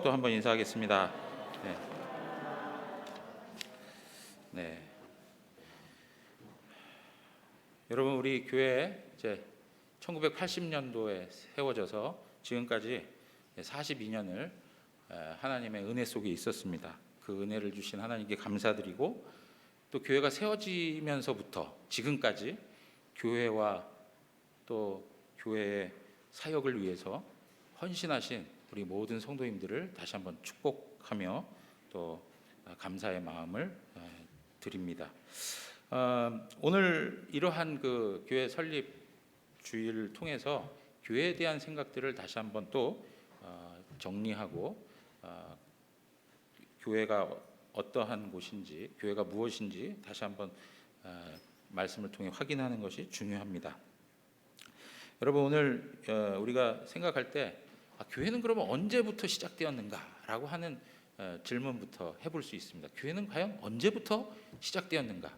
또 한번 인사하겠습니다. 네. 네. 여러분, 우리 교회 이제 1980년도에 세워져서 지금까지 42년을 하나님의 은혜 속에 있었습니다. 그 은혜를 주신 하나님께 감사드리고, 또 교회가 세워지면서부터 지금까지 교회와 또 교회의 사역을 위해서 헌신하신 우리 모든 성도님들을 다시 한번 축복하며 또 감사의 마음을 드립니다. 오늘 이러한 그 교회 설립 주일을 통해서 교회에 대한 생각들을 다시 한번 또 정리하고, 교회가 어떠한 곳인지, 교회가 무엇인지 다시 한번 말씀을 통해 확인하는 것이 중요합니다. 여러분, 오늘 우리가 생각할 때 교회는 그러면 언제부터 시작되었는가라고 하는 질문부터 해볼 수 있습니다. 교회는 과연 언제부터 시작되었는가?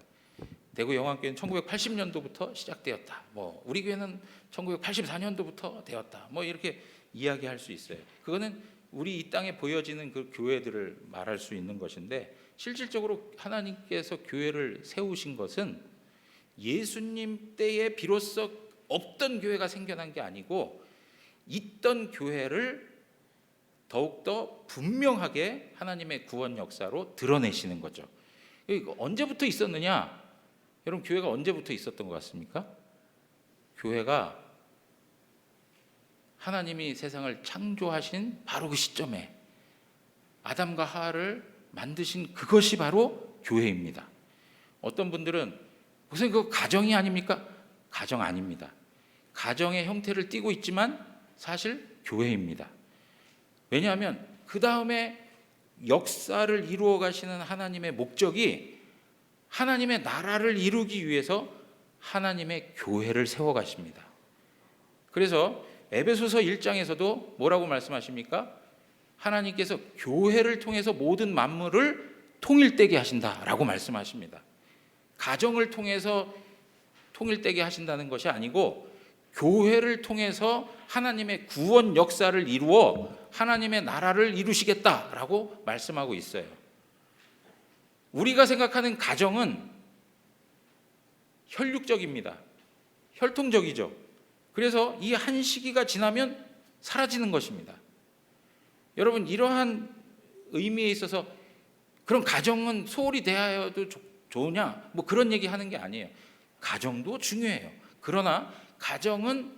대구 영안교회는 1980년도부터 시작되었다. 우리 교회는 1984년도부터 되었다. 이렇게 이야기할 수 있어요. 그거는 우리 이 땅에 보여지는 그 교회들을 말할 수 있는 것인데, 실질적으로 하나님께서 교회를 세우신 것은 예수님 때에 비로소 없던 교회가 생겨난 게 아니고, 있던 교회를 더욱더 분명하게 하나님의 구원 역사로 드러내시는 거죠. 이거 언제부터 있었느냐? 여러분, 교회가 언제부터 있었던 것 같습니까? 교회가 하나님이 세상을 창조하신 바로 그 시점에 아담과 하와를 만드신 그것이 바로 교회입니다. 어떤 분들은 무슨 그 가정이 아닙니까? 가정 아닙니다. 가정의 형태를 띠고 있지만 사실 교회입니다. 왜냐하면 그 다음에 역사를 이루어 가시는 하나님의 목적이 하나님의 나라를 이루기 위해서 하나님의 교회를 세워 가십니다. 그래서 에베소서 1장에서도 뭐라고 말씀하십니까? 하나님께서 교회를 통해서 모든 만물을 통일되게 하신다라고 말씀하십니다. 가정을 통해서 통일되게 하신다는 것이 아니고, 교회를 통해서 하나님의 구원 역사를 이루어 하나님의 나라를 이루시겠다라고 말씀하고 있어요. 우리가 생각하는 가정은 혈육적입니다. 혈통적이죠. 그래서 이 한 시기가 지나면 사라지는 것입니다. 여러분, 이러한 의미에 있어서 그런 가정은 소홀히 대하여도 좋으냐? 그런 얘기 하는 게 아니에요. 가정도 중요해요. 그러나 가정은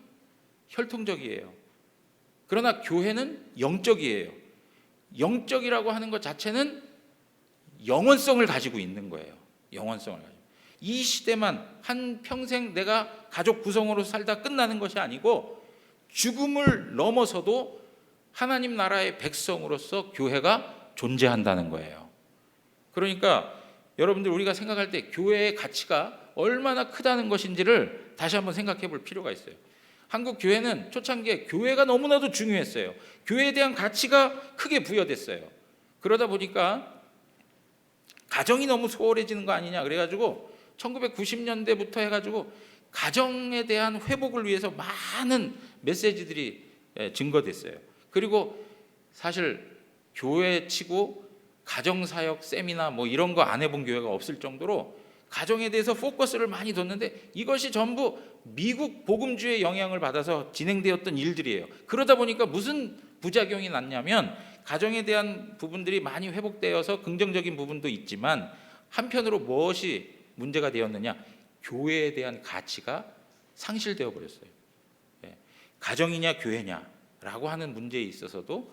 혈통적이에요. 그러나 교회는 영적이에요. 영적이라고 하는 것 자체는 영원성을 가지고 있는 거예요. 영원성을 가지고. 이 시대만 한 평생 내가 가족 구성으로 살다 끝나는 것이 아니고, 죽음을 넘어서도 하나님 나라의 백성으로서 교회가 존재한다는 거예요. 그러니까 여러분들, 우리가 생각할 때 교회의 가치가 얼마나 크다는 것인지를 다시 한번 생각해 볼 필요가 있어요. 한국 교회는 초창기에 교회가 너무나도 중요했어요. 교회에 대한 가치가 크게 부여됐어요. 그러다 보니까 가정이 너무 소홀해지는 거 아니냐, 그래가지고 1990년대부터 해가지고 가정에 대한 회복을 위해서 많은 메시지들이 증거됐어요. 그리고 사실 교회 치고 가정사역 세미나 이런 거 안 해본 교회가 없을 정도로 가정에 대해서 포커스를 많이 뒀는데, 이것이 전부 미국 복음주의 영향을 받아서 진행되었던 일들이에요. 그러다 보니까 무슨 부작용이 났냐면, 가정에 대한 부분들이 많이 회복되어서 긍정적인 부분도 있지만, 한편으로 무엇이 문제가 되었느냐? 교회에 대한 가치가 상실되어 버렸어요. 가정이냐 교회냐라고 하는 문제에 있어서도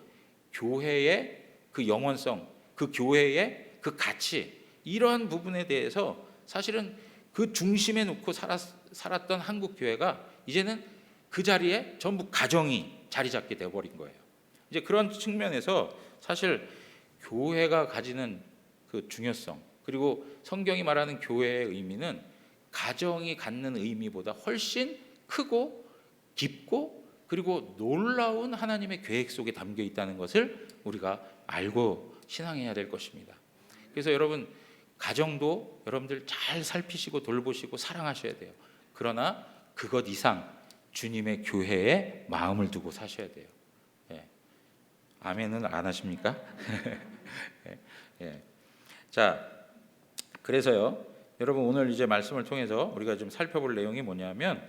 교회의 그 영원성, 그 교회의 그 가치, 이러한 부분에 대해서 사실은 그 중심에 놓고 살았던 한국 교회가 이제는 그 자리에 전부 가정이 자리 잡게 되어버린 거예요. 이제 그런 측면에서 사실 교회가 가지는 그 중요성, 그리고 성경이 말하는 교회의 의미는 가정이 갖는 의미보다 훨씬 크고 깊고, 그리고 놀라운 하나님의 계획 속에 담겨 있다는 것을 우리가 알고 신앙해야 될 것입니다. 그래서 여러분, 가정도 여러분들 잘 살피시고 돌보시고 사랑하셔야 돼요. 그러나 그것 이상 주님의 교회에 마음을 두고 사셔야 돼요. 아멘은 안 하십니까? 예. 자, 그래서요, 여러분 오늘 이제 말씀을 통해서 우리가 좀 살펴볼 내용이 뭐냐면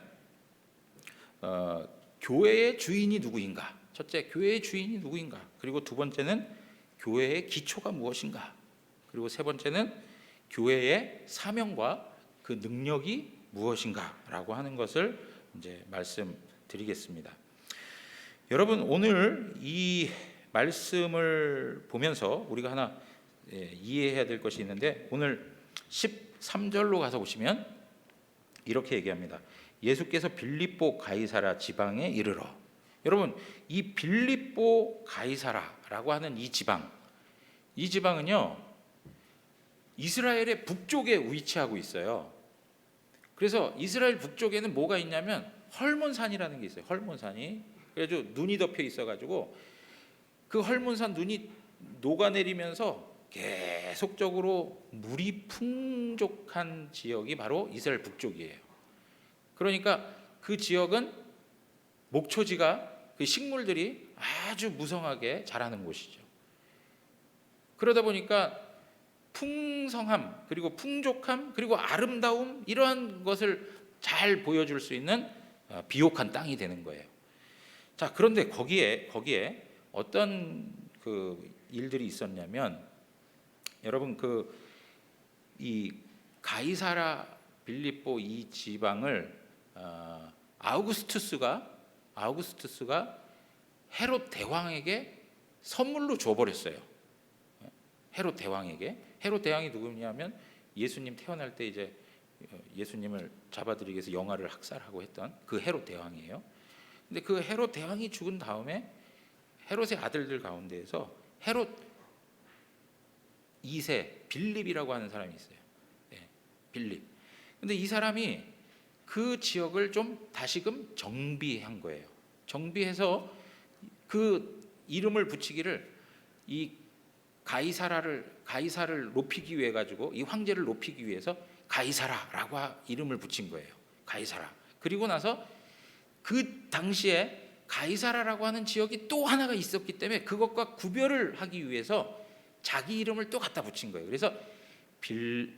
교회의 주인이 누구인가? 첫째, 교회의 주인이 누구인가? 그리고 두 번째는 교회의 기초가 무엇인가? 그리고 세 번째는 교회의 사명과 그 능력이 무엇인가라고 하는 것을 이제 말씀드리겠습니다. 여러분 오늘 이 말씀을 보면서 우리가 하나 이해해야 될 것이 있는데, 오늘 13절로 가서 보시면 이렇게 얘기합니다. 예수께서 빌립보 가이사라 지방에 이르러. 여러분, 이 빌립보 가이사라라고 하는 이 지방은요 이스라엘의 북쪽에 위치하고 있어요. 그래서 이스라엘 북쪽에는 뭐가 있냐면 헐몬산이라는 게 있어요. 헐몬산이. 그래가지고 눈이 덮여 있어가지고 그 헐몬산 눈이 녹아내리면서 계속적으로 물이 풍족한 지역이 바로 이스라엘 북쪽이에요. 그러니까 그 지역은 목초지가 그 식물들이 아주 무성하게 자라는 곳이죠. 그러다 보니까 풍성함, 그리고 풍족함, 그리고 아름다움, 이러한 것을 잘 보여줄 수 있는 비옥한 땅이 되는 거예요. 자, 그런데 거기에 어떤 그 일들이 있었냐면, 여러분 이 가이사라 빌립보 이 지방을 아우구스투스가 헤롯 대왕에게 선물로 줘버렸어요. 헤롯 대왕에게. 헤롯 대왕이 누구냐면 예수님 태어날 때 이제 예수님을 잡아들이기 위해서 영아를 학살하고 했던 그 헤롯 대왕이에요. 근데 그 헤롯 대왕이 죽은 다음에 헤롯의 아들들 가운데에서 헤롯 2세 빌립이라고 하는 사람이 있어요. 네, 빌립. 근데 이 사람이 그 지역을 좀 다시금 정비한 거예요. 정비해서 그 이름을 붙이기를, 이 가이사를 높이기 위해 가지고, 이 황제를 높이기 위해서 가이사라라고 이름을 붙인 거예요. 가이사라. 그리고 나서 그 당시에 가이사라라고 하는 지역이 또 하나가 있었기 때문에 그것과 구별을 하기 위해서 자기 이름을 또 갖다 붙인 거예요. 그래서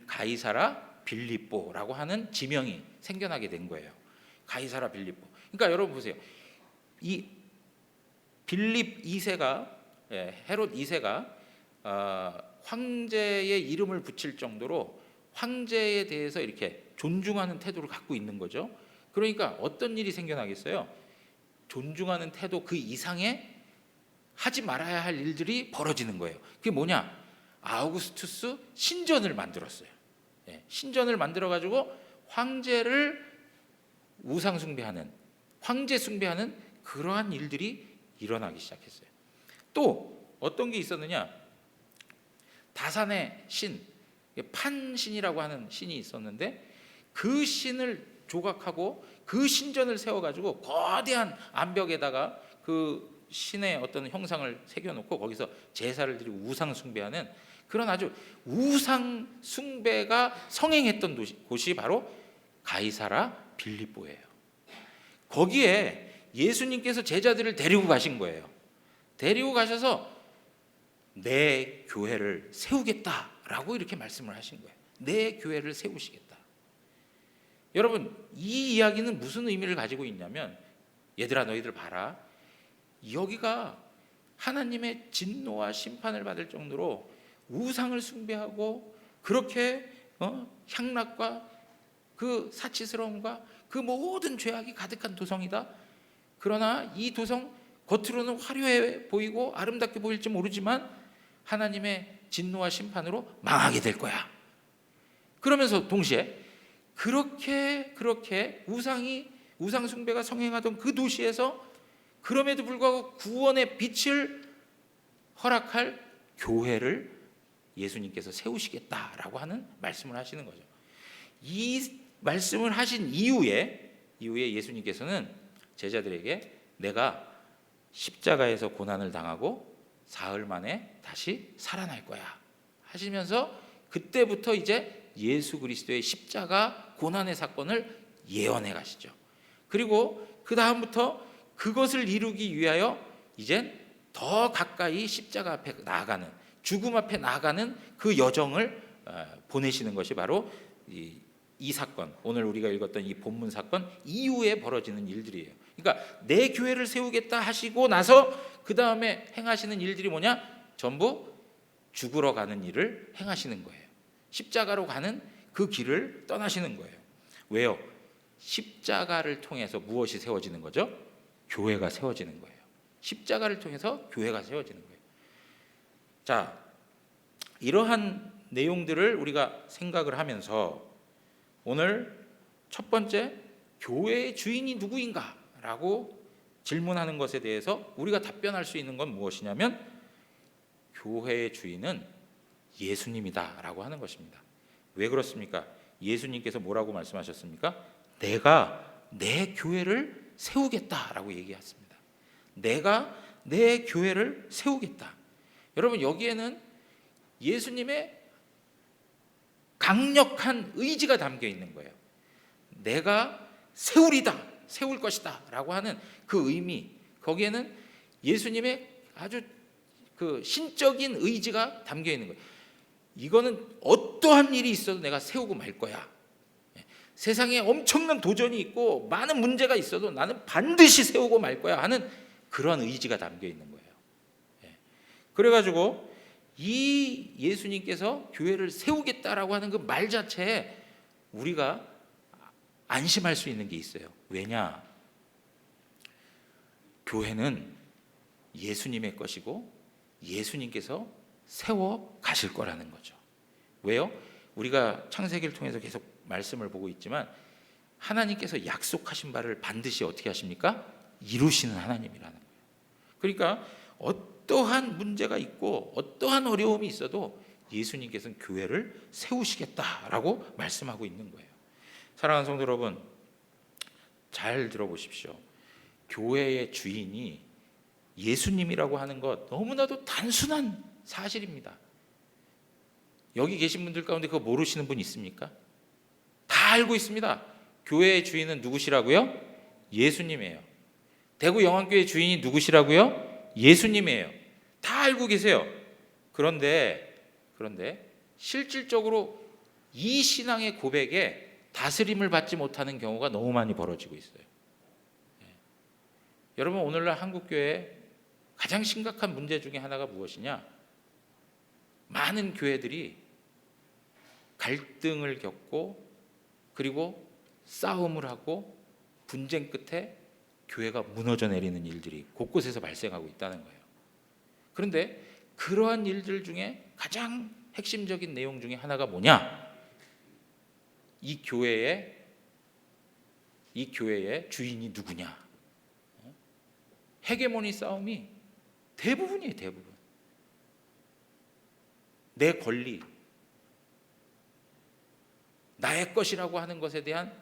가이사라 빌립보라고 하는 지명이 생겨나게 된 거예요. 가이사라 빌립보. 그러니까 여러분 보세요. 이 빌립 2세가 헤롯 2세가 황제의 이름을 붙일 정도로 황제에 대해서 이렇게 존중하는 태도를 갖고 있는 거죠. 그러니까 어떤 일이 생겨나겠어요? 존중하는 태도 그 이상의 하지 말아야 할 일들이 벌어지는 거예요. 그게 뭐냐? 아우구스투스 신전을 만들었어요. 신전을 만들어 가지고 황제를 우상 숭배하는, 황제 숭배하는 그러한 일들이 일어나기 시작했어요. 또 어떤 게 있었느냐? 다산의 신, 판신이라고 하는 신이 있었는데, 그 신을 조각하고 그 신전을 세워가지고 거대한 암벽에다가 그 신의 어떤 형상을 새겨놓고 거기서 제사를 드리고 우상 숭배하는 그런 아주 우상 숭배가 성행했던 곳이 바로 가이사라 빌립보예요. 거기에 예수님께서 제자들을 데리고 가신 거예요. 데리고 가셔서 내 교회를 세우겠다라고 이렇게 말씀을 하신 거예요. 내 교회를 세우시겠다. 여러분, 이 이야기는 무슨 의미를 가지고 있냐면, 얘들아 너희들 봐라, 여기가 하나님의 진노와 심판을 받을 정도로 우상을 숭배하고 그렇게 향락과 그 사치스러움과 그 모든 죄악이 가득한 도성이다. 그러나 이 도성 겉으로는 화려해 보이고 아름답게 보일지 모르지만 하나님의 진노와 심판으로 망하게 될 거야. 그러면서 동시에 그렇게 우상 숭배가 성행하던 그 도시에서 그럼에도 불구하고 구원의 빛을 허락할 교회를 예수님께서 세우시겠다라고 하는 말씀을 하시는 거죠. 이 말씀을 하신 이후에 예수님께서는 제자들에게 내가 십자가에서 고난을 당하고 사흘 만에 다시 살아날 거야 하시면서, 그때부터 이제 예수 그리스도의 십자가 고난의 사건을 예언해 가시죠. 그리고 그 다음부터 그것을 이루기 위하여 이젠 더 가까이 십자가 앞에 나아가는, 죽음 앞에 나아가는 그 여정을 보내시는 것이 바로 이 사건, 오늘 우리가 읽었던 이 본문 사건 이후에 벌어지는 일들이에요. 그러니까 내 교회를 세우겠다 하시고 나서 그 다음에 행하시는 일들이 뭐냐? 전부 죽으러 가는 일을 행하시는 거예요. 십자가로 가는 그 길을 떠나시는 거예요. 왜요? 십자가를 통해서 무엇이 세워지는 거죠? 교회가 세워지는 거예요. 십자가를 통해서 교회가 세워지는 거예요. 자, 이러한 내용들을 우리가 생각을 하면서 오늘 첫 번째, 교회의 주인이 누구인가? 라고 질문하는 것에 대해서 우리가 답변할 수 있는 건 무엇이냐면 교회의 주인은 예수님이다 라고 하는 것입니다. 왜 그렇습니까? 예수님께서 뭐라고 말씀하셨습니까? 내가 내 교회를 세우겠다 라고 얘기했습니다. 내가 내 교회를 세우겠다. 여러분, 여기에는 예수님의 강력한 의지가 담겨 있는 거예요. 내가 세우리다, 세울 것이다 라고 하는 그 의미, 거기에는 예수님의 아주 그 신적인 의지가 담겨 있는 거예요. 이거는 어떠한 일이 있어도 내가 세우고 말 거야. 세상에 엄청난 도전이 있고 많은 문제가 있어도 나는 반드시 세우고 말 거야 하는 그런 의지가 담겨 있는 거예요. 그래가지고 이 예수님께서 교회를 세우겠다라고 하는 그 말 자체에 우리가 안심할 수 있는 게 있어요. 왜냐? 교회는 예수님의 것이고 예수님께서 세워 가실 거라는 거죠. 왜요? 우리가 창세기를 통해서 계속 말씀을 보고 있지만 하나님께서 약속하신 바를 반드시 어떻게 하십니까? 이루시는 하나님이라는 거예요. 그러니까 어떠한 문제가 있고 어떠한 어려움이 있어도 예수님께서는 교회를 세우시겠다라고 말씀하고 있는 거예요. 사랑하는 성도 여러분, 잘 들어보십시오. 교회의 주인이 예수님이라고 하는 것 너무나도 단순한 사실입니다. 여기 계신 분들 가운데 그거 모르시는 분 있습니까? 다 알고 있습니다. 교회의 주인은 누구시라고요? 예수님이에요. 대구 영안교회 주인이 누구시라고요? 예수님이에요. 다 알고 계세요. 그런데 실질적으로 이 신앙의 고백에 다스림을 받지 못하는 경우가 너무 많이 벌어지고 있어요. 여러분, 오늘날 한국교회의 가장 심각한 문제 중에 하나가 무엇이냐? 많은 교회들이 갈등을 겪고 그리고 싸움을 하고 분쟁 끝에 교회가 무너져 내리는 일들이 곳곳에서 발생하고 있다는 거예요. 그런데 그러한 일들 중에 가장 핵심적인 내용 중에 하나가 뭐냐? 이 교회의 주인이 누구냐? 헤게모니 싸움이 대부분이에요. 대부분. 내 권리, 나의 것이라고 하는 것에 대한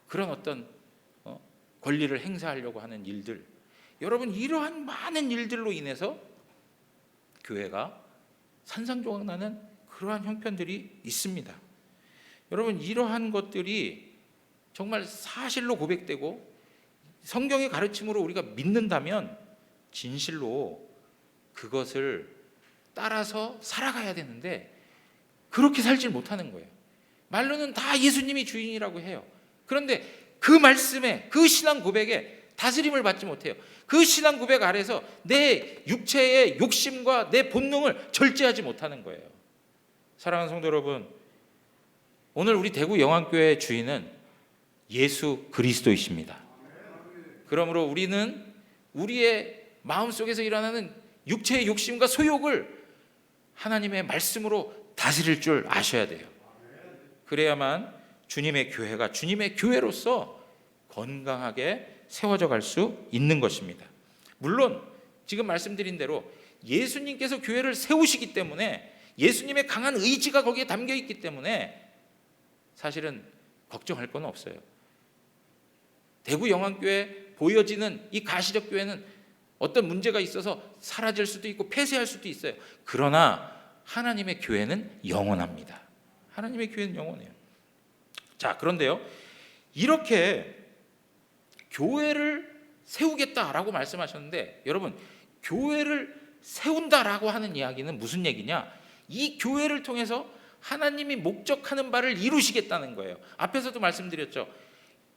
그런 어떤 권리를 행사하려고 하는 일들, 여러분, 이러한 많은 일들로 인해서 교회가 산산조각나는 그러한 형편들이 있습니다. 여러분, 이러한 것들이 정말 사실로 고백되고 성경의 가르침으로 우리가 믿는다면 진실로 그것을 따라서 살아가야 되는데 그렇게 살질 못하는 거예요. 말로는 다 예수님이 주인이라고 해요. 그런데 그 말씀에, 그 신앙 고백에 다스림을 받지 못해요. 그 신앙 고백 아래서 내 육체의 욕심과 내 본능을 절제하지 못하는 거예요. 사랑하는 성도 여러분, 오늘 우리 대구 영안교회의 주인은 예수 그리스도이십니다. 그러므로 우리는 우리의 마음속에서 일어나는 육체의 욕심과 소욕을 하나님의 말씀으로 다스릴 줄 아셔야 돼요. 그래야만 주님의 교회가 주님의 교회로서 건강하게 세워져 갈 수 있는 것입니다. 물론 지금 말씀드린 대로 예수님께서 교회를 세우시기 때문에, 예수님의 강한 의지가 거기에 담겨 있기 때문에 사실은 걱정할 건 없어요. 대구 영안교회 보여지는 이 가시적 교회는 어떤 문제가 있어서 사라질 수도 있고 폐쇄할 수도 있어요. 그러나 하나님의 교회는 영원합니다. 하나님의 교회는 영원해요. 자, 그런데요, 이렇게 교회를 세우겠다라고 말씀하셨는데, 여러분, 교회를 세운다라고 하는 이야기는 무슨 얘기냐? 이 교회를 통해서 하나님이 목적하는 바를 이루시겠다는 거예요. 앞에서도 말씀드렸죠.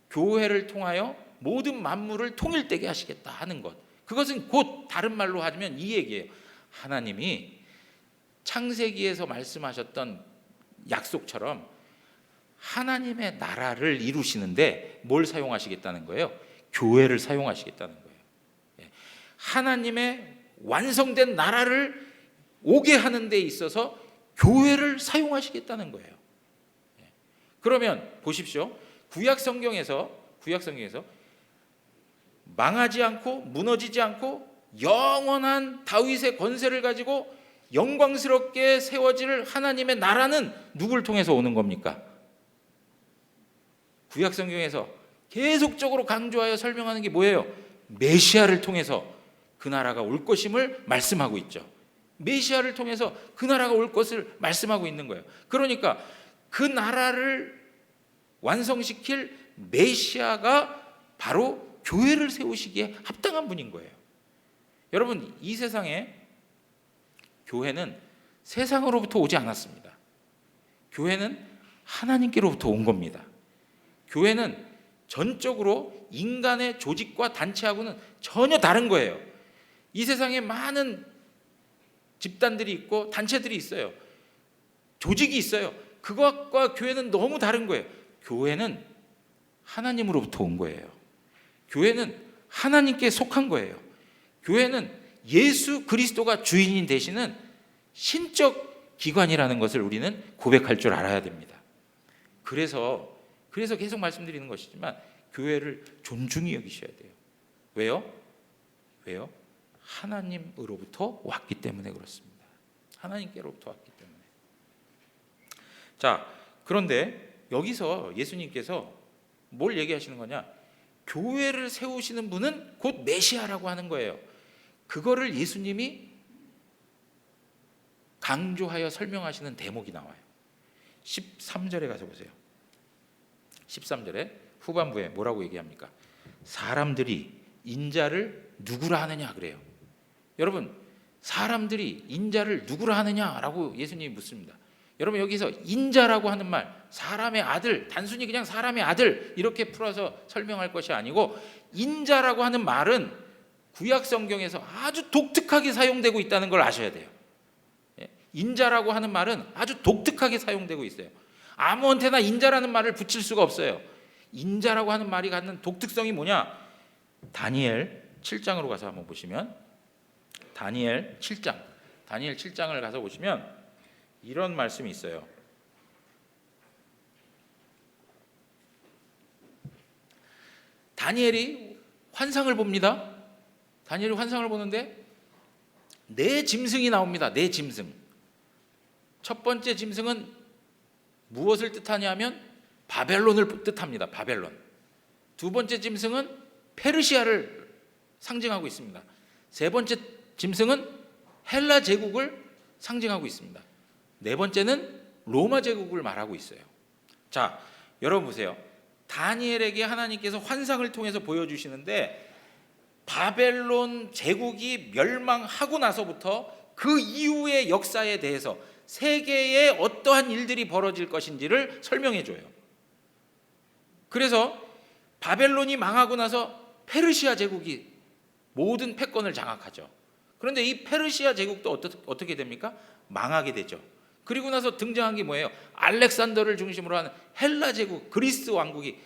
교회를 통하여 모든 만물을 통일되게 하시겠다 하는 것. 그것은 곧 다른 말로 하면 이 얘기예요. 하나님이 창세기에서 말씀하셨던 약속처럼 하나님의 나라를 이루시는데 뭘 사용하시겠다는 거예요? 교회를 사용하시겠다는 거예요. 하나님의 완성된 나라를 오게 하는 데 있어서 교회를 사용하시겠다는 거예요. 그러면 보십시오. 구약 성경에서 망하지 않고 무너지지 않고 영원한 다윗의 권세를 가지고 영광스럽게 세워질 하나님의 나라는 누굴 통해서 오는 겁니까? 구약 성경에서 계속적으로 강조하여 설명하는 게 뭐예요? 메시아를 통해서 그 나라가 올 것임을 말씀하고 있죠. 메시아를 통해서 그 나라가 올 것을 말씀하고 있는 거예요. 그러니까 그 나라를 완성시킬 메시아가 바로 교회를 세우시기에 합당한 분인 거예요. 여러분, 이 세상에 교회는 세상으로부터 오지 않았습니다. 교회는 하나님께로부터 온 겁니다. 교회는 전적으로 인간의 조직과 단체하고는 전혀 다른 거예요. 이 세상에 많은 집단들이 있고 단체들이 있어요. 조직이 있어요. 그것과 교회는 너무 다른 거예요. 교회는 하나님으로부터 온 거예요. 교회는 하나님께 속한 거예요. 교회는 예수 그리스도가 주인이 되시는 신적 기관이라는 것을 우리는 고백할 줄 알아야 됩니다. 그래서 계속 말씀드리는 것이지만 교회를 존중히 여기셔야 돼요. 왜요? 하나님으로부터 왔기 때문에 그렇습니다. 하나님께로부터 왔기 때문에. 자, 그런데 여기서 예수님께서 뭘 얘기하시는 거냐? 교회를 세우시는 분은 곧 메시아라고 하는 거예요. 그거를 예수님이 강조하여 설명하시는 대목이 나와요. 13절에 가서 보세요. 13절에 후반부에 뭐라고 얘기합니까? 사람들이 인자를 누구라 하느냐 그래요. 여러분, 사람들이 인자를 누구라 하느냐라고 예수님이 묻습니다. 여러분, 여기서 인자라고 하는 말, 사람의 아들, 단순히 그냥 사람의 아들 이렇게 풀어서 설명할 것이 아니고, 인자라고 하는 말은 구약 성경에서 아주 독특하게 사용되고 있다는 걸 아셔야 돼요. 인자라고 하는 말은 아주 독특하게 사용되고 있어요. 아무한테나 인자라는 말을 붙일 수가 없어요. 인자라고 하는 말이 갖는 독특성이 뭐냐? 다니엘 7장으로 가서 한번 보시면, 다니엘 7장을 가서 보시면 이런 말씀이 있어요. 다니엘이 환상을 봅니다. 다니엘이 환상을 보는데 네 짐승이 나옵니다. 네 짐승. 첫 번째 짐승은 무엇을 뜻하냐면 바벨론을 뜻합니다. 바벨론. 두 번째 짐승은 페르시아를 상징하고 있습니다. 세 번째 짐승은 헬라 제국을 상징하고 있습니다. 네 번째는 로마 제국을 말하고 있어요. 자, 여러분 보세요. 다니엘에게 하나님께서 환상을 통해서 보여주시는데, 바벨론 제국이 멸망하고 나서부터 그 이후의 역사에 대해서 세계에 어떠한 일들이 벌어질 것인지를 설명해 줘요. 그래서 바벨론이 망하고 나서 페르시아 제국이 모든 패권을 장악하죠. 그런데 이 페르시아 제국도 어떻게 됩니까? 망하게 되죠. 그리고 나서 등장한 게 뭐예요? 알렉산더를 중심으로 하는 헬라 제국, 그리스 왕국이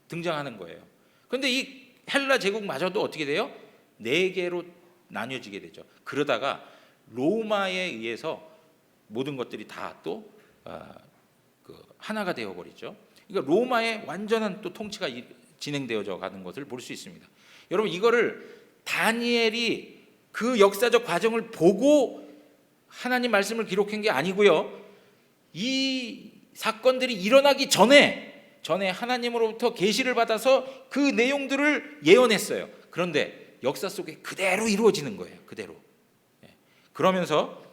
등장하는 거예요. 그런데 이 헬라 제국마저도 어떻게 돼요? 네 개로 나뉘어지게 되죠. 그러다가 로마에 의해서 모든 것들이 다 또 하나가 되어버리죠. 그러니까 로마의 완전한 또 통치가 진행되어져 가는 것을 볼 수 있습니다. 여러분, 이거를 다니엘이 그 역사적 과정을 보고 하나님 말씀을 기록한 게 아니고요. 이 사건들이 일어나기 전에 하나님으로부터 계시를 받아서 그 내용들을 예언했어요. 그런데 역사 속에 그대로 이루어지는 거예요. 그대로. 그러면서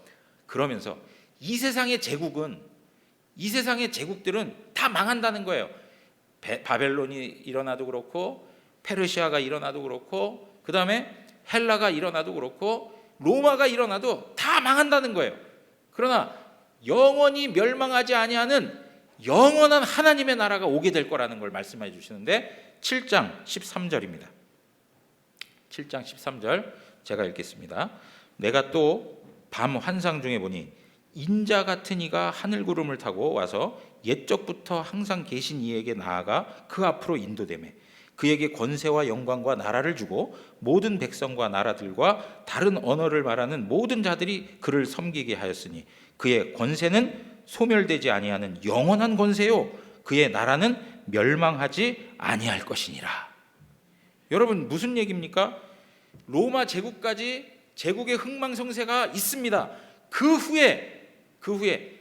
이 세상의 제국들은 다 망한다는 거예요. 바벨론이 일어나도 그렇고 페르시아가 일어나도 그렇고, 그 다음에 헬라가 일어나도 그렇고 로마가 일어나도 다 망한다는 거예요. 그러나 영원히 멸망하지 아니하는 영원한 하나님의 나라가 오게 될 거라는 걸 말씀해 주시는데 7장 13절입니다. 7장 13절 제가 읽겠습니다. 내가 또 밤 환상 중에 보니 인자 같은 이가 하늘 구름을 타고 와서 옛적부터 항상 계신 이에게 나아가 그 앞으로 인도되매 그에게 권세와 영광과 나라를 주고 모든 백성과 나라들과 다른 언어를 말하는 모든 자들이 그를 섬기게 하였으니 그의 권세는 소멸되지 아니하는 영원한 권세요 그의 나라는 멸망하지 아니할 것이니라. 여러분 무슨 얘기입니까? 로마 제국까지 제국의 흥망성쇠가 있습니다. 그 후에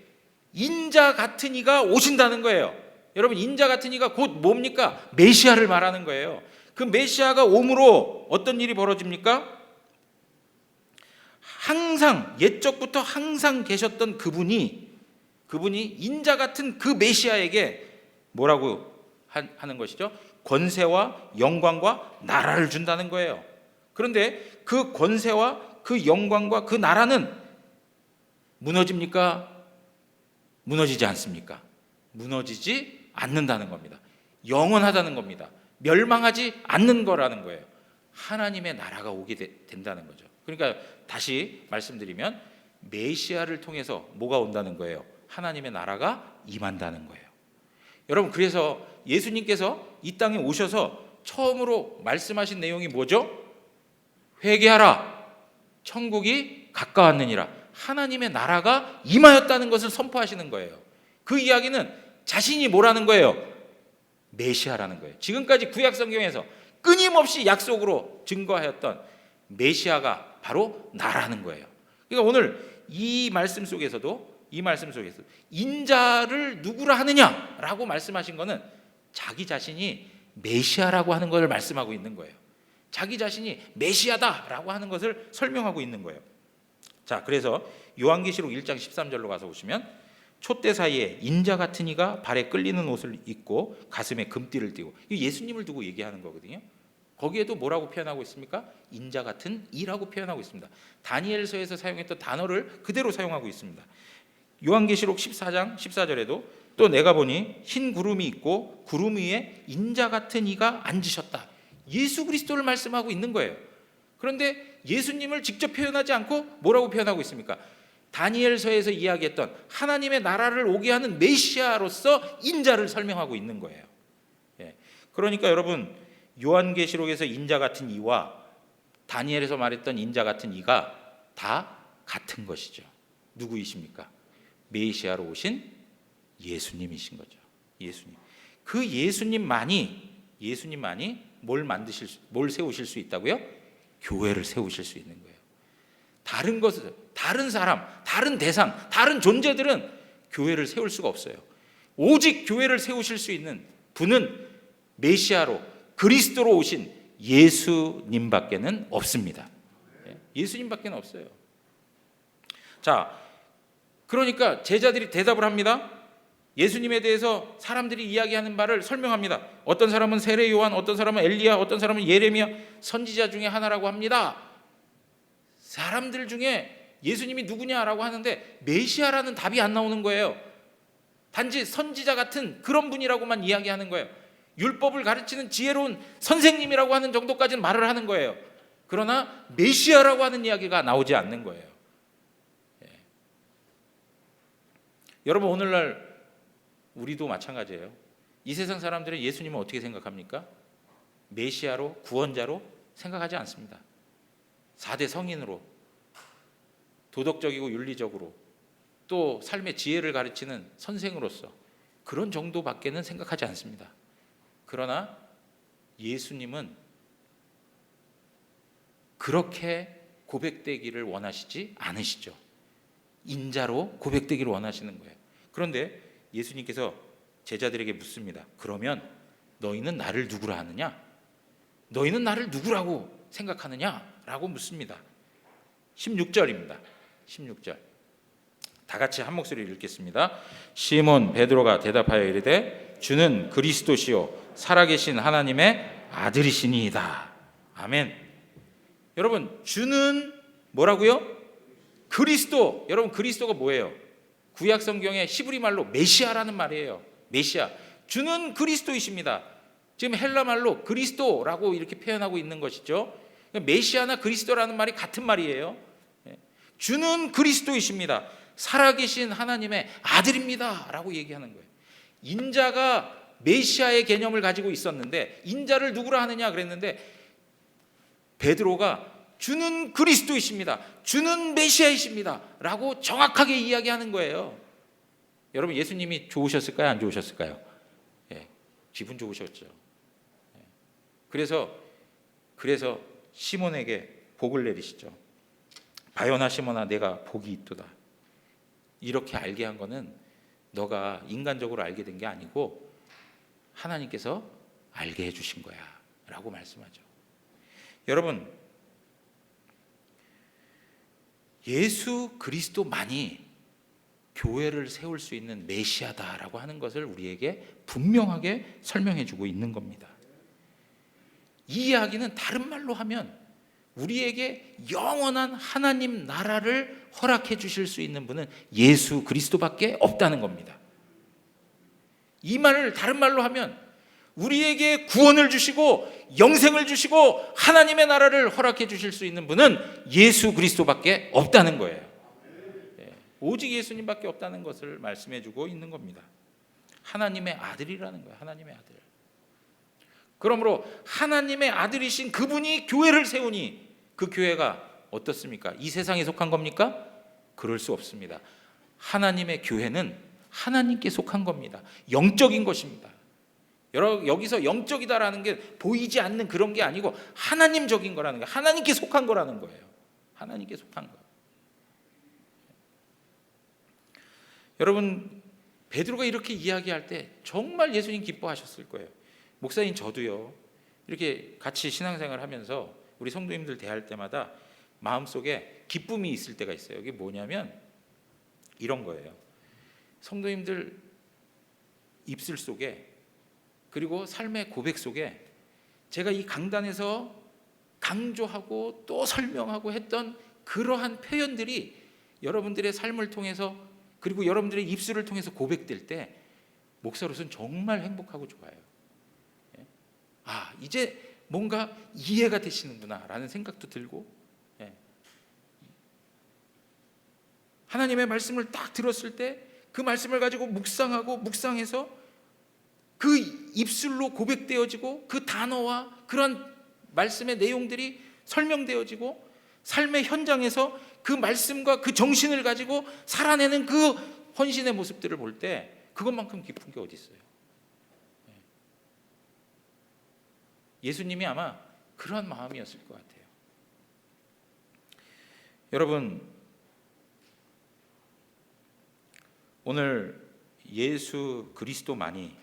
인자 같은 이가 오신다는 거예요. 여러분 인자 같은 이가 곧 뭡니까? 메시아를 말하는 거예요. 그 메시아가 옴으로 어떤 일이 벌어집니까? 항상 옛적부터 항상 계셨던 그분이 인자 같은 그 메시아에게 뭐라고 하는 것이죠? 권세와 영광과 나라를 준다는 거예요. 그런데 그 권세와 그 영광과 그 나라는 무너집니까? 무너지지 않습니까? 무너지지 않는다는 겁니다. 영원하다는 겁니다. 멸망하지 않는 거라는 거예요. 하나님의 나라가 오게 된다는 거죠. 그러니까 다시 말씀드리면 메시아를 통해서 뭐가 온다는 거예요? 하나님의 나라가 임한다는 거예요. 여러분 그래서 예수님께서 이 땅에 오셔서 처음으로 말씀하신 내용이 뭐죠? 회개하라 천국이 가까웠느니라. 하나님의 나라가 임하였다는 것을 선포하시는 거예요. 그 이야기는 자신이 뭐라는 거예요? 메시아라는 거예요. 지금까지 구약 성경에서 끊임없이 약속으로 증거하였던 메시아가 바로 나라는 거예요. 그러니까 오늘 이 말씀 속에서도 인자를 누구라 하느냐라고 말씀하신 것은 자기 자신이 메시아라고 하는 것을 말씀하고 있는 거예요. 자기 자신이 메시아다라고 하는 것을 설명하고 있는 거예요. 자, 그래서 요한계시록 1장 13절로 가서 보시면 촛대 사이에 인자 같은 이가 발에 끌리는 옷을 입고 가슴에 금띠를 띠고, 이 예수님을 두고 얘기하는 거거든요. 거기에도 뭐라고 표현하고 있습니까? 인자 같은 이라고 표현하고 있습니다. 다니엘서에서 사용했던 단어를 그대로 사용하고 있습니다. 요한계시록 14장 14절에도 또 내가 보니 흰 구름이 있고 구름 위에 인자 같은 이가 앉으셨다. 예수 그리스도를 말씀하고 있는 거예요. 그런데 예수님을 직접 표현하지 않고 뭐라고 표현하고 있습니까? 다니엘서에서 이야기했던 하나님의 나라를 오게 하는 메시아로서 인자를 설명하고 있는 거예요. 그러니까 여러분 요한계시록에서 인자 같은 이와 다니엘에서 말했던 인자 같은 이가 다 같은 것이죠. 누구이십니까? 메시아로 오신 예수님이신 거죠. 예수님. 그 예수님만이 뭘 세우실 수 있다고요? 교회를 세우실 수 있는 거예요. 다른 것은, 다른 사람, 다른 대상, 다른 존재들은 교회를 세울 수가 없어요. 오직 교회를 세우실 수 있는 분은 메시아로 그리스도로 오신 예수님밖에는 없습니다. 예수님밖에는 없어요. 자, 그러니까 제자들이 대답을 합니다. 예수님에 대해서 사람들이 이야기하는 바를 설명합니다. 어떤 사람은 세례 요한, 어떤 사람은 엘리야, 어떤 사람은 예레미야, 선지자 중에 하나라고 합니다. 사람들 중에 예수님이 누구냐라고 하는데 메시아라는 답이 안 나오는 거예요. 단지 선지자 같은 그런 분이라고만 이야기하는 거예요. 율법을 가르치는 지혜로운 선생님이라고 하는 정도까지는 말을 하는 거예요. 그러나 메시아라고 하는 이야기가 나오지 않는 거예요. 여러분 오늘날 우리도 마찬가지예요. 이 세상 사람들은 예수님을 어떻게 생각합니까? 메시아로, 구원자로 생각하지 않습니다. 4대 성인으로, 도덕적이고 윤리적으로, 또 삶의 지혜를 가르치는 선생으로서 그런 정도밖에는 생각하지 않습니다. 그러나 예수님은 그렇게 고백되기를 원하시지 않으시죠. 인자로 고백되기를 원하시는 거예요. 그런데 예수님께서 제자들에게 묻습니다. 그러면 너희는 나를 누구라 하느냐? 너희는 나를 누구라고 생각하느냐? 라고 묻습니다. 16절입니다. 16절. 다 같이 한 목소리로 읽겠습니다. 시몬 베드로가 대답하여 이르되 주는 그리스도시요 살아계신 하나님의 아들이시니이다. 아멘. 여러분, 주는 뭐라고요? 그리스도. 여러분, 그리스도가 뭐예요? 구약 성경의 히브리 말로 메시아라는 말이에요. 메시아. 주는 그리스도이십니다. 지금 헬라 말로 그리스도라고 이렇게 표현하고 있는 것이죠. 메시아나 그리스도라는 말이 같은 말이에요. 주는 그리스도이십니다. 살아계신 하나님의 아들입니다 라고 얘기하는 거예요. 인자가 메시아의 개념을 가지고 있었는데, 인자를 누구라 하느냐 그랬는데, 베드로가 주는 그리스도이십니다, 주는 메시아이십니다 라고 정확하게 이야기하는 거예요. 여러분, 예수님이 좋으셨을까요? 안 좋으셨을까요? 기분 좋으셨죠. 그래서 시몬에게 복을 내리시죠. 바요나 시몬아, 내가 복이 있도다. 이렇게 알게 한 거는 너가 인간적으로 알게 된 게 아니고 하나님께서 알게 해주신 거야 라고 말씀하죠. 여러분, 예수 그리스도만이 교회를 세울 수 있는 메시아다라고 하는 것을 우리에게 분명하게 설명해 주고 있는 겁니다. 이 이야기는 다른 말로 하면 우리에게 영원한 하나님 나라를 허락해 주실 수 있는 분은 예수 그리스도밖에 없다는 겁니다. 이 말을 다른 말로 하면 우리에게 구원을 주시고 영생을 주시고 하나님의 나라를 허락해 주실 수 있는 분은 예수 그리스도밖에 없다는 거예요. 오직 예수님밖에 없다는 것을 말씀해 주고 있는 겁니다. 하나님의 아들이라는 거예요. 하나님의 아들. 그러므로 하나님의 아들이신 그분이 교회를 세우니 그 교회가 어떻습니까? 이 세상에 속한 겁니까? 그럴 수 없습니다. 하나님의 교회는 하나님께 속한 겁니다. 영적인 것입니다. 여기서 영적이다라는 게 보이지 않는 그런 게 아니고 하나님적인 거라는 거예요. 하나님께 속한 거라는 거예요. 하나님께 속한 거. 여러분, 베드로가 이렇게 이야기할 때 정말 예수님 기뻐하셨을 거예요. 목사님, 저도요, 이렇게 같이 신앙생활 하면서 우리 성도님들 대할 때마다 마음속에 기쁨이 있을 때가 있어요. 이게 뭐냐면 이런 거예요. 성도님들 입술 속에, 그리고 삶의 고백 속에 제가 이 강단에서 강조하고 또 설명하고 했던 그러한 표현들이 여러분들의 삶을 통해서, 그리고 여러분들의 입술을 통해서 고백될 때 목사로서는 정말 행복하고 좋아요. 아, 이제 뭔가 이해가 되시는구나 라는 생각도 들고, 하나님의 말씀을 딱 들었을 때 그 말씀을 가지고 묵상해서 그 입술로 고백되어지고 그 단어와 그런 말씀의 내용들이 설명되어지고 삶의 현장에서 그 말씀과 그 정신을 가지고 살아내는 그 헌신의 모습들을 볼 때 그것만큼 기쁜 게 어디 있어요? 예수님이 아마 그런 마음이었을 것 같아요. 여러분, 오늘 예수 그리스도만이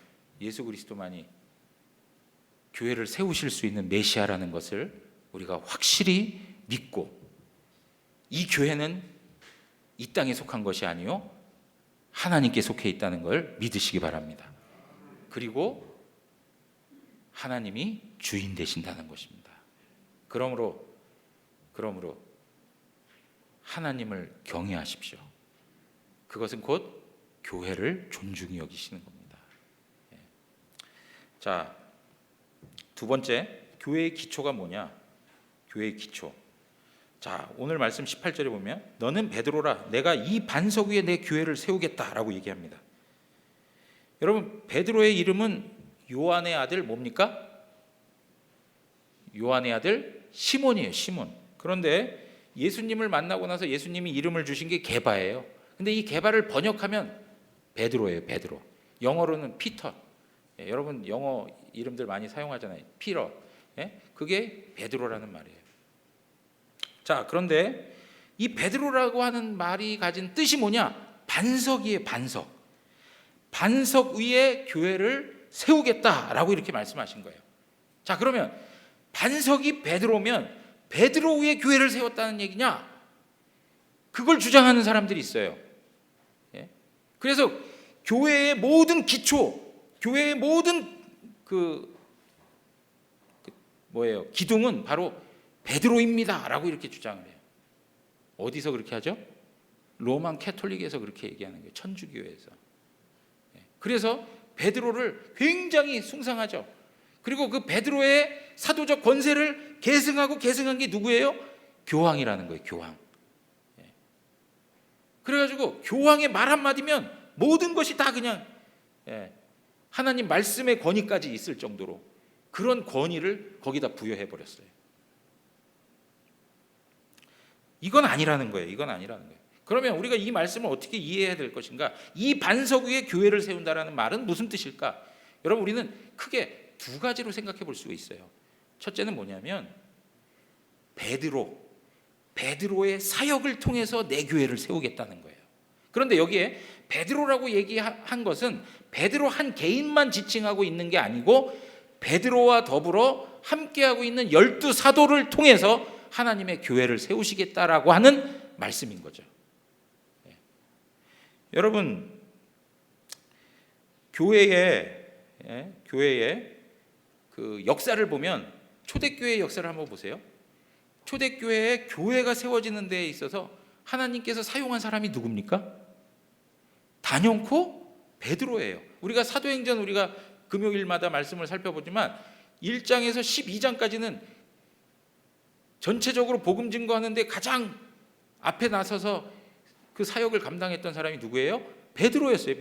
교회를 세우실 수 있는 메시아라는 것을 우리가 확실히 믿고, 이 교회는 이 땅에 속한 것이 아니요 하나님께 속해 있다는 걸 믿으시기 바랍니다. 그리고 하나님이 주인 되신다는 것입니다. 그러므로 하나님을 경외하십시오. 그것은 곧 교회를 존중히 여기시는 겁니다. 자, 두 번째, 교회의 기초가 뭐냐? 교회의 기초. 자, 오늘 말씀 18절에 보면 너는 베드로라, 내가 이 반석 위에 내 교회를 세우겠다라고 얘기합니다. 여러분, 베드로의 이름은 요한의 아들 뭡니까? 요한의 아들 시몬이에요. 시몬. 그런데 예수님을 만나고 나서 예수님이 이름을 주신 게 게바예요. 근데 이 게바를 번역하면 베드로예요. 베드로. 영어로는 피터. 여러분 영어 이름들 많이 사용하잖아요. 피터. 그게 베드로라는 말이에요. 자, 그런데 이 베드로라고 하는 말이 가진 뜻이 뭐냐? 반석이에요. 반석. 반석 위에 교회를 세우겠다라고 이렇게 말씀하신 거예요. 자, 그러면 반석이 베드로면 베드로 위에 교회를 세웠다는 얘기냐? 그걸 주장하는 사람들이 있어요. 그래서 교회의 모든 기초, 교회의 모든 기둥은 바로 베드로입니다라고 이렇게 주장을 해요. 어디서 그렇게 하죠? 로만 캐톨릭에서 그렇게 얘기하는 거예요. 천주교에서. 그래서 베드로를 굉장히 숭상하죠. 그리고 그 베드로의 사도적 권세를 계승한 게 누구예요? 교황이라는 거예요. 교황. 그래가지고 교황의 말 한마디면 모든 것이 다 그냥 하나님 말씀의 권위까지 있을 정도로 그런 권위를 거기다 부여해 버렸어요. 이건 아니라는 거예요. 이건 아니라는 거예요. 그러면 우리가 이 말씀을 어떻게 이해해야 될 것인가? 이 반석 위에 교회를 세운다라는 말은 무슨 뜻일까? 여러분, 우리는 크게 두 가지로 생각해 볼 수가 있어요. 첫째는 뭐냐면 베드로의 사역을 통해서 내 교회를 세우겠다는 거예요. 그런데 여기에 베드로라고 얘기한 것은 베드로 한 개인만 지칭하고 있는 게 아니고 베드로와 더불어 함께하고 있는 12사도를 통해서 하나님의 교회를 세우시겠다라고 하는 말씀인 거죠. 여러분, 교회의 그 역사를 보면 초대교회의 역사를 한번 보세요. 초대교회에 교회가 세워지는 데에 있어서 하나님께서 사용한 사람이 누굽니까? 단연코 베드로예요. 우리가 사도행전 우리가 금요일마다 말씀을 살펴보지만 1장에서 12장까지는 전체적으로 복음 증거하는데 가장 앞에 나서서 그 사역을 감당했던 사람이 누구예요? 베드로였어요.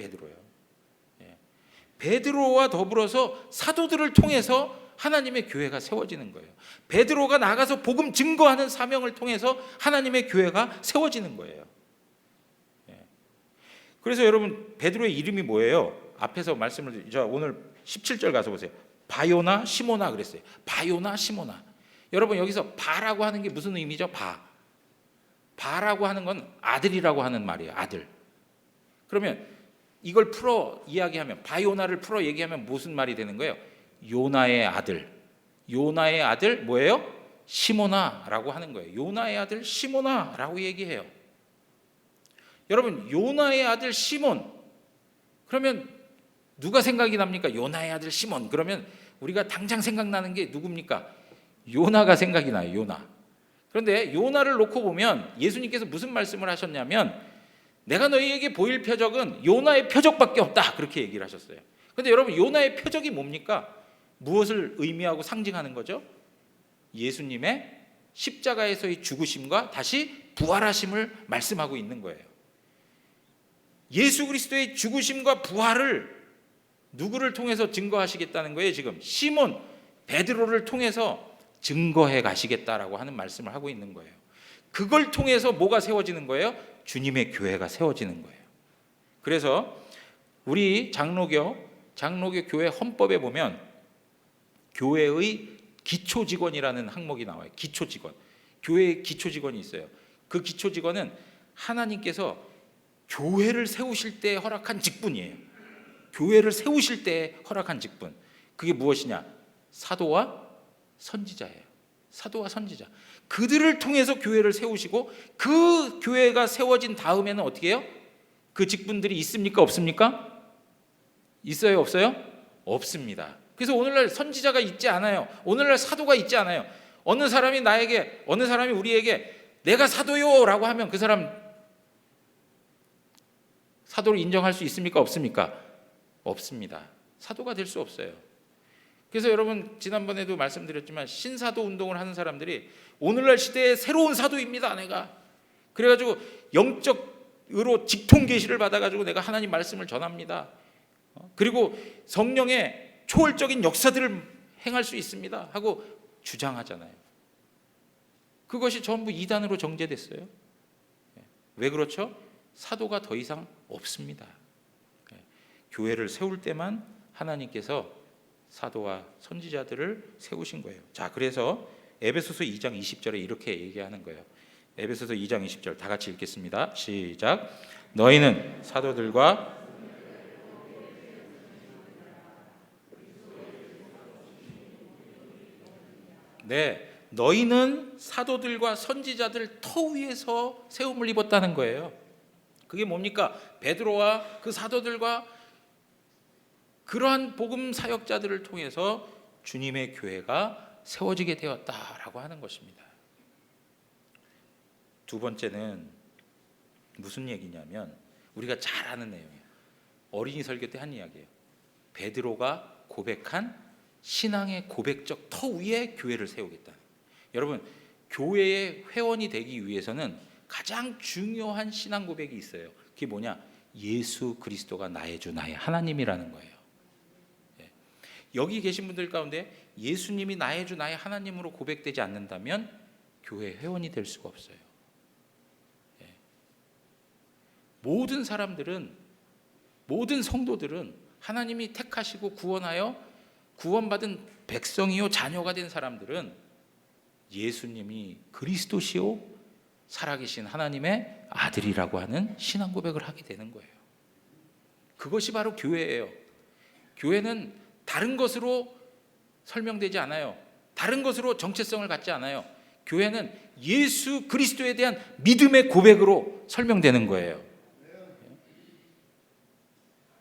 베드로와 더불어서 사도들을 통해서 하나님의 교회가 세워지는 거예요. 베드로가 나가서 복음 증거하는 사명을 통해서 하나님의 교회가 세워지는 거예요. 그래서 여러분, 베드로의 이름이 뭐예요? 앞에서 말씀을 오늘 17절 가서 보세요. 바요나 시모나 그랬어요. 바요나 시모나. 여러분, 여기서 바라고 하는 게 무슨 의미죠? 바라고 하는 건 아들이라고 하는 말이에요. 아들. 그러면 이걸 풀어 이야기하면, 바요나를 풀어 얘기하면 무슨 말이 되는 거예요? 요나의 아들. 요나의 아들 뭐예요? 시모나라고 하는 거예요. 요나의 아들 시모나라고 얘기해요. 여러분, 요나의 아들 시몬. 그러면 누가 생각이 납니까? 요나의 아들 시몬. 그러면 우리가 당장 생각나는 게 누굽니까? 요나가 생각이 나요. 요나. 그런데 요나를 놓고 보면 예수님께서 무슨 말씀을 하셨냐면, 내가 너희에게 보일 표적은 요나의 표적밖에 없다, 그렇게 얘기를 하셨어요. 그런데 여러분, 요나의 표적이 뭡니까? 무엇을 의미하고 상징하는 거죠? 예수님의 십자가에서의 죽으심과 다시 부활하심을 말씀하고 있는 거예요. 예수 그리스도의 죽으심과 부활을 누구를 통해서 증거하시겠다는 거예요? 지금 시몬 베드로를 통해서 증거해 가시겠다라고 하는 말씀을 하고 있는 거예요. 그걸 통해서 뭐가 세워지는 거예요? 주님의 교회가 세워지는 거예요. 그래서 우리 장로교 교회 헌법에 보면 교회의 기초 직원이라는 항목이 나와요. 기초 직원. 교회의 기초 직원이 있어요. 그 기초 직원은 하나님께서 교회를 세우실 때 허락한 직분이에요. 교회를 세우실 때 허락한 직분. 그게 무엇이냐? 사도와 선지자예요. 사도와 선지자. 그들을 통해서 교회를 세우시고, 그 교회가 세워진 다음에는 어떻게 해요? 그 직분들이 있습니까? 없습니까? 있어요? 없어요? 없습니다. 그래서 오늘날 선지자가 있지 않아요. 오늘날 사도가 있지 않아요. 어느 사람이 우리에게 내가 사도요 라고 하면 그 사람 사도를 인정할 수 있습니까? 없습니까? 없습니다. 사도가 될 수 없어요. 그래서 여러분, 지난번에도 말씀드렸지만 신사도 운동을 하는 사람들이 오늘날 시대의 새로운 사도입니다, 내가. 그래가지고 영적으로 직통 계시를 받아가지고 내가 하나님 말씀을 전합니다. 그리고 성령의 초월적인 역사들을 행할 수 있습니다 하고 주장하잖아요. 그것이 전부 이단으로 정죄됐어요. 왜 그렇죠? 사도가 더 이상 없습니다. 교회를 세울 때만 하나님께서 사도와 선지자들을 세우신 거예요. 자, 그래서 에베소서 2장 20절에 이렇게 얘기하는 거예요. 에베소서 2장 20절 다 같이 읽겠습니다. 시작. 너희는 사도들과 너희는 사도들과 선지자들 터 위에서 세움을 입었다는 거예요. 그게 뭡니까? 베드로와 그 사도들과 그러한 복음 사역자들을 통해서 주님의 교회가 세워지게 되었다라고 하는 것입니다. 두 번째는 무슨 얘기냐면 우리가 잘 아는 내용이에요. 어린이 설교 때 한 이야기예요. 베드로가 고백한 신앙의 고백적 터 위에 교회를 세우겠다. 여러분, 교회의 회원이 되기 위해서는 가장 중요한 신앙 고백이 있어요. 그게 뭐냐? 예수 그리스도가 나의 주 나의 하나님이라는 거예요. 여기 계신 분들 가운데 예수님이 나의 주 나의 하나님으로 고백되지 않는다면 교회 회원이 될 수가 없어요. 모든 사람들은, 모든 성도들은 하나님이 택하시고 구원하여 구원받은 백성이요 자녀가 된 사람들은 예수님이 그리스도시요 살아계신 하나님의 아들이라고 하는 신앙 고백을 하게 되는 거예요. 그것이 바로 교회예요. 교회는 다른 것으로 설명되지 않아요. 다른 것으로 정체성을 갖지 않아요. 교회는 예수 그리스도에 대한 믿음의 고백으로 설명되는 거예요.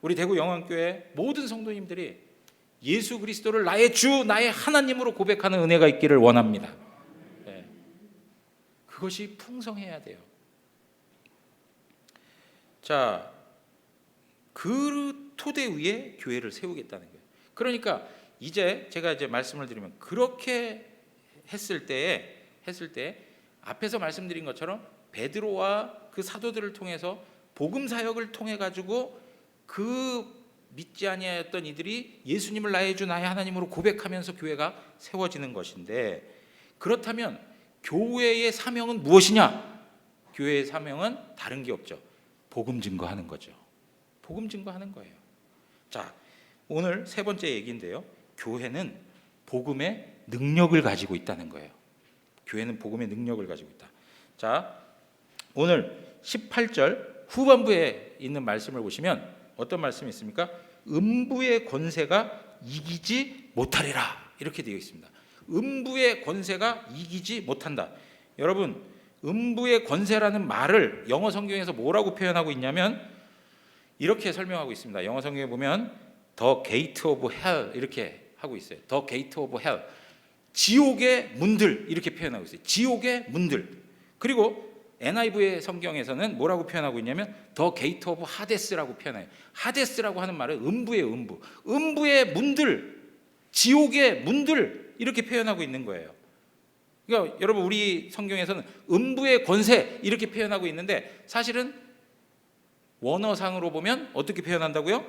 우리 대구 영원교회 모든 성도님들이 예수 그리스도를 나의 주, 나의 하나님으로 고백하는 은혜가 있기를 원합니다. 그것이 풍성해야 돼요. 자, 그 토대 위에 교회를 세우겠다는 거예요. 그러니까 이제 제가 말씀을 드리면 그렇게 했을 때 앞에서 말씀드린 것처럼 베드로와 그 사도들을 통해서 복음 사역을 통해 가지고 그 믿지 아니하였던 이들이 예수님을 나의 주 나의 하나님으로 고백하면서 교회가 세워지는 것인데, 그렇다면 교회의 사명은 무엇이냐? 교회의 사명은 다른 게 없죠. 복음 증거하는 거죠. 복음 증거하는 거예요. 자, 오늘 세 번째 얘기인데요. 교회는 복음의 능력을 가지고 있다는 거예요. 교회는 복음의 능력을 가지고 있다. 자, 오늘 18절 후반부에 있는 말씀을 보시면 어떤 말씀이 있습니까? 음부의 권세가 이기지 못하리라, 이렇게 되어 있습니다. 음부의 권세가 이기지 못한다. 여러분, 음부의 권세라는 말을 영어 성경에서 뭐라고 표현하고 있냐면 이렇게 설명하고 있습니다. 영어 성경에 보면 The Gate of Hell 이렇게 하고 있어요. The Gate of Hell, 지옥의 문들 이렇게 표현하고 있어요. 지옥의 문들. 그리고 NIV의 성경에서는 뭐라고 표현하고 있냐면 The Gate of Hades라고 표현해요. 하데스라고 하는 말은 음부의 음부, 음부의 문들, 지옥의 문들 이렇게 표현하고 있는 거예요. 그러니까 여러분, 우리 성경에서는 음부의 권세 이렇게 표현하고 있는데 사실은 원어상으로 보면 어떻게 표현한다고요?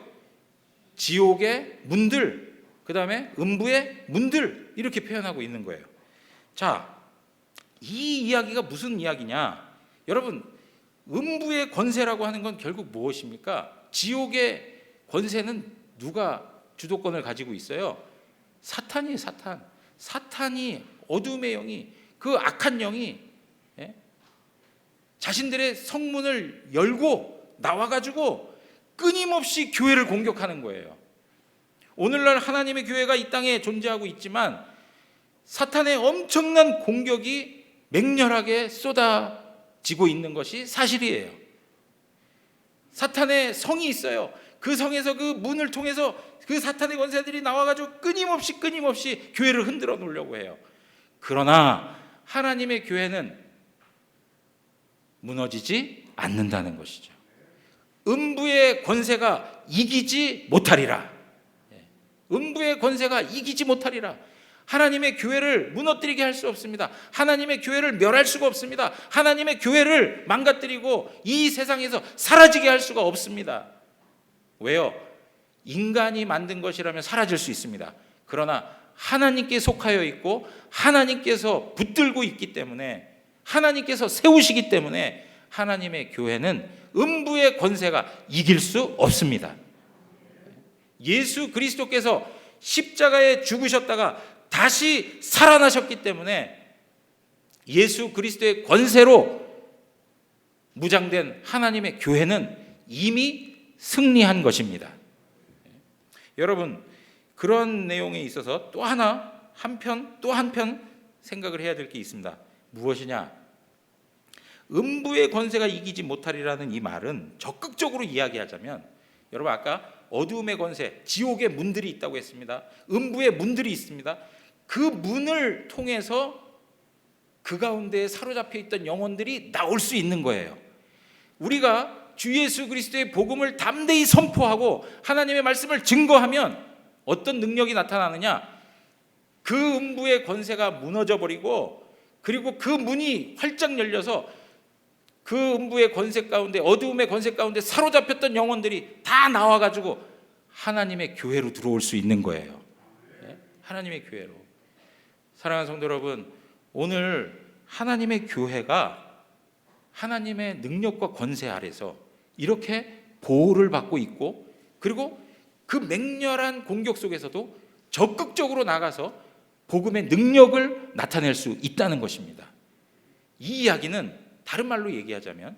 지옥의 문들, 그 다음에 음부의 문들 이렇게 표현하고 있는 거예요. 자, 이 이야기가 무슨 이야기냐? 여러분, 음부의 권세라고 하는 건 결국 무엇입니까? 지옥의 권세는 누가 주도권을 가지고 있어요? 사탄이에요. 사탄이, 어둠의 영이, 그 악한 영이 자신들의 성문을 열고 나와가지고 끊임없이 교회를 공격하는 거예요. 오늘날 하나님의 교회가 이 땅에 존재하고 있지만 사탄의 엄청난 공격이 맹렬하게 쏟아지고 있는 것이 사실이에요. 사탄의 성이 있어요. 그 성에서 그 문을 통해서 그 사탄의 권세들이 나와가지고 끊임없이 교회를 흔들어 놓으려고 해요. 그러나 하나님의 교회는 무너지지 않는다는 것이죠. 음부의 권세가 이기지 못하리라. 음부의 권세가 이기지 못하리라. 하나님의 교회를 무너뜨리게 할 수 없습니다. 하나님의 교회를 멸할 수가 없습니다. 하나님의 교회를 망가뜨리고 이 세상에서 사라지게 할 수가 없습니다. 왜요? 인간이 만든 것이라면 사라질 수 있습니다. 그러나 하나님께 속하여 있고 하나님께서 붙들고 있기 때문에, 하나님께서 세우시기 때문에 하나님의 교회는 음부의 권세가 이길 수 없습니다. 예수 그리스도께서 십자가에 죽으셨다가 다시 살아나셨기 때문에 예수 그리스도의 권세로 무장된 하나님의 교회는 이미 승리한 것입니다. 여러분, 그런 내용에 있어서 또 한편 생각을 해야 될 게 있습니다. 무엇이냐? 음부의 권세가 이기지 못하리라는 이 말은 적극적으로 이야기하자면, 여러분 아까 어두움의 권세, 지옥의 문들이 있다고 했습니다. 음부의 문들이 있습니다. 그 문을 통해서 그 가운데 사로잡혀 있던 영혼들이 나올 수 있는 거예요. 우리가 주 예수 그리스도의 복음을 담대히 선포하고 하나님의 말씀을 증거하면 어떤 능력이 나타나느냐? 그 음부의 권세가 무너져 버리고, 그리고 그 문이 활짝 열려서 그 음부의 권세 가운데, 어두움의 권세 가운데 사로잡혔던 영혼들이 다 나와가지고 하나님의 교회로 들어올 수 있는 거예요. 하나님의 교회로. 사랑하는 성도 여러분, 오늘 하나님의 교회가 하나님의 능력과 권세 아래서 이렇게 보호를 받고 있고, 그리고 그 맹렬한 공격 속에서도 적극적으로 나가서 복음의 능력을 나타낼 수 있다는 것입니다. 이 이야기는 다른 말로 얘기하자면,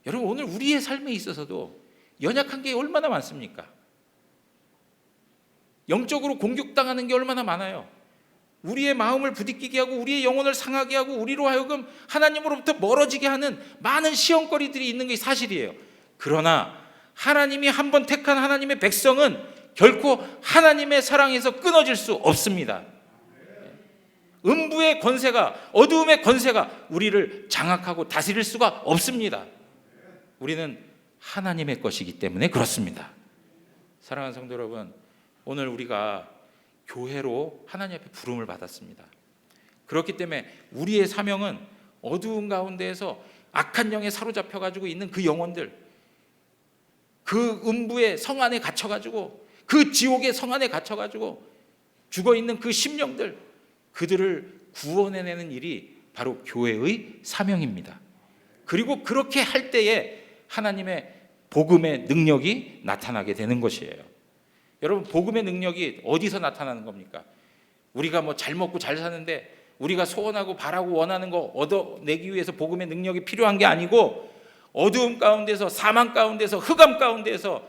여러분 오늘 우리의 삶에 있어서도 연약한 게 얼마나 많습니까? 영적으로 공격당하는 게 얼마나 많아요. 우리의 마음을 부딪히게 하고 우리의 영혼을 상하게 하고 우리로 하여금 하나님으로부터 멀어지게 하는 많은 시험거리들이 있는 게 사실이에요. 그러나 하나님이 한번 택한 하나님의 백성은 결코 하나님의 사랑에서 끊어질 수 없습니다. 음부의 권세가, 어두움의 권세가 우리를 장악하고 다스릴 수가 없습니다. 우리는 하나님의 것이기 때문에 그렇습니다. 사랑하는 성도 여러분, 오늘 우리가 교회로 하나님 앞에 부름을 받았습니다. 그렇기 때문에 우리의 사명은 어두운 가운데에서 악한 영에 사로잡혀 가지고 있는 그 영혼들, 그 음부의 성 안에 갇혀 가지고, 그 지옥의 성 안에 갇혀 가지고 죽어 있는 그 심령들, 그들을 구원해내는 일이 바로 교회의 사명입니다. 그리고 그렇게 할 때에 하나님의 복음의 능력이 나타나게 되는 것이에요. 여러분, 복음의 능력이 어디서 나타나는 겁니까? 우리가 뭐 잘 먹고 잘 사는데 우리가 소원하고 바라고 원하는 거 얻어내기 위해서 복음의 능력이 필요한 게 아니고, 어두움 가운데서, 사망 가운데서, 흑암 가운데서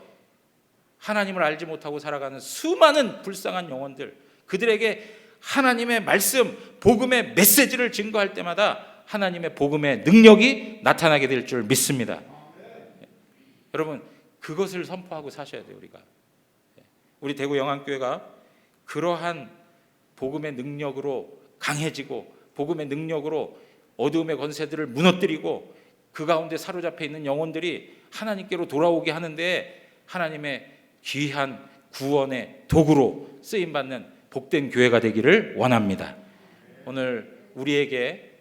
하나님을 알지 못하고 살아가는 수많은 불쌍한 영혼들, 그들에게 하나님의 말씀, 복음의 메시지를 증거할 때마다 하나님의 복음의 능력이 나타나게 될 줄 믿습니다. 여러분, 그것을 선포하고 사셔야 돼요. 우리 대구 영안교회가 그러한 복음의 능력으로 강해지고, 복음의 능력으로 어두움의 권세들을 무너뜨리고, 그 가운데 사로잡혀 있는 영혼들이 하나님께로 돌아오게 하는데 하나님의 귀한 구원의 도구로 쓰임받는 복된 교회가 되기를 원합니다. 오늘 우리에게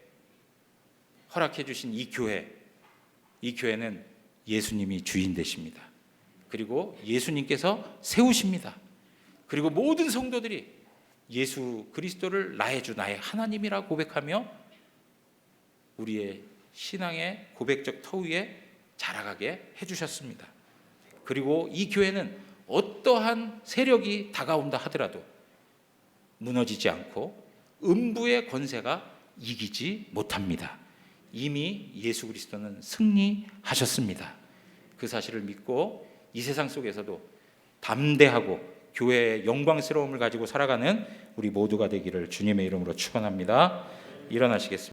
허락해 주신 이 교회는 예수님이 주인 되십니다. 그리고 예수님께서 세우십니다. 그리고 모든 성도들이 예수 그리스도를 나의 주, 나의 하나님이라 고백하며 우리의 신앙의 고백적 터 위에 자라가게 해주셨습니다. 그리고 이 교회는 어떠한 세력이 다가온다 하더라도 무너지지 않고 음부의 권세가 이기지 못합니다. 이미 예수 그리스도는 승리하셨습니다. 그 사실을 믿고 이 세상 속에서도 담대하고 교회의 영광스러움을 가지고 살아가는 우리 모두가 되기를 주님의 이름으로 축원합니다. 일어나시겠습니다.